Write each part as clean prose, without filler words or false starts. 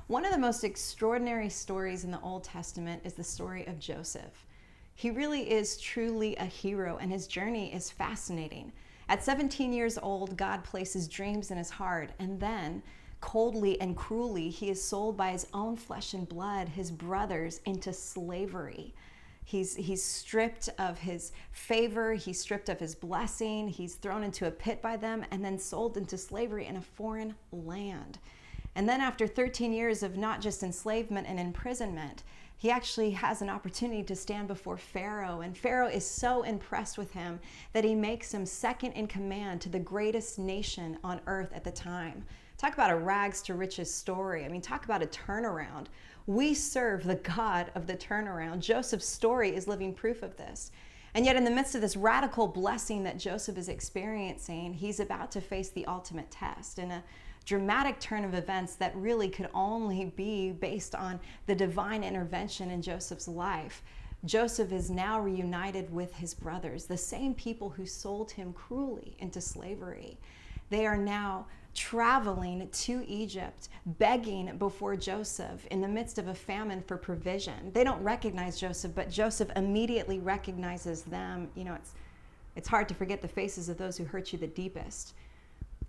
One of the most extraordinary stories in the Old Testament is the story of Joseph. He really is truly a hero, and his journey is fascinating. At 17 years old, God places dreams in his heart, and then, coldly and cruelly, he is sold by his own flesh and blood, his brothers, into slavery. He's stripped of his favor, he's stripped of his blessing, he's thrown into a pit by them, and then sold into slavery in a foreign land. And then after 13 years of not just enslavement and imprisonment, he actually has an opportunity to stand before Pharaoh. And Pharaoh is so impressed with him that he makes him second in command to the greatest nation on earth at the time. Talk about a rags to riches story. I mean, talk about a turnaround. We serve the God of the turnaround. Joseph's story is living proof of this. And yet in the midst of this radical blessing that Joseph is experiencing, he's about to face the ultimate test in a dramatic turn of events that really could only be based on the divine intervention in Joseph's life. Joseph is now reunited with his brothers, the same people who sold him cruelly into slavery. They are now traveling to Egypt, begging before Joseph in the midst of a famine for provision. They don't recognize Joseph, but Joseph immediately recognizes them. You know, it's hard to forget the faces of those who hurt you the deepest.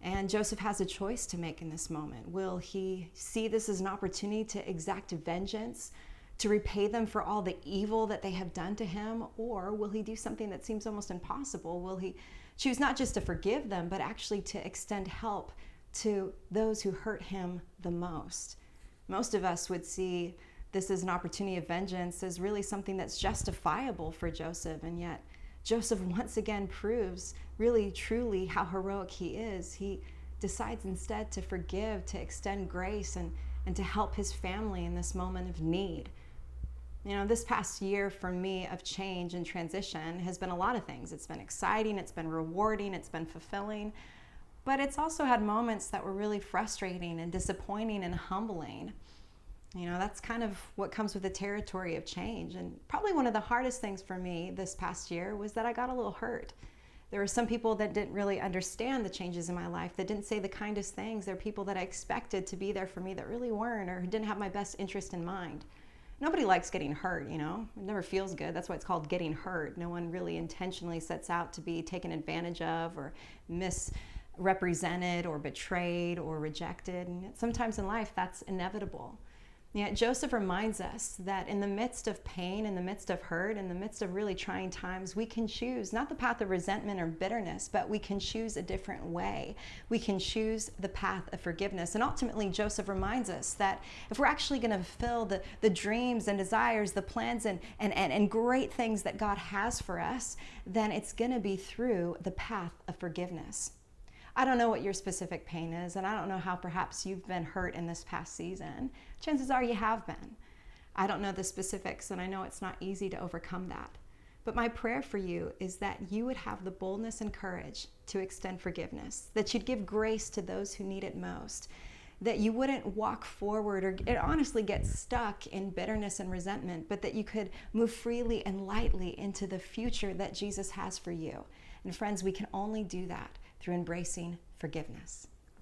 And Joseph has a choice to make in this moment. Will he see this as an opportunity to exact vengeance, to repay them for all the evil that they have done to him? Or will he do something that seems almost impossible? Will he choose not just to forgive them, but actually to extend help to those who hurt him the most? Most of us would see this as an opportunity of vengeance as really something that's justifiable for Joseph, and yet Joseph once again proves really truly how heroic he is. He decides instead to forgive, to extend grace, and to help his family in this moment of need. You know, this past year for me of change and transition has been a lot of things. It's been exciting, it's been rewarding, it's been fulfilling, but it's also had moments that were really frustrating and disappointing and humbling. You know, that's kind of what comes with the territory of change. And probably one of the hardest things for me this past year was that I got a little hurt. There were some people that didn't really understand the changes in my life, that didn't say the kindest things. There are people that I expected to be there for me that really weren't, or who didn't have my best interest in mind. Nobody likes getting hurt, you know. It never feels good. That's why it's called getting hurt. No one really intentionally sets out to be taken advantage of or misrepresented or betrayed or rejected. And sometimes in life, that's inevitable. Yet Joseph reminds us that in the midst of pain, in the midst of hurt, in the midst of really trying times, we can choose not the path of resentment or bitterness, but we can choose a different way. We can choose the path of forgiveness. And ultimately, Joseph reminds us that if we're actually going to fulfill the dreams and desires, the plans and great things that God has for us, then it's going to be through the path of forgiveness. I don't know what your specific pain is, and I don't know how perhaps you've been hurt in this past season. Chances are you have been. I don't know the specifics, and I know it's not easy to overcome that. But my prayer for you is that you would have the boldness and courage to extend forgiveness, that you'd give grace to those who need it most, that you wouldn't walk forward or honestly get stuck in bitterness and resentment, but that you could move freely and lightly into the future that Jesus has for you. And friends, we can only do that through embracing forgiveness.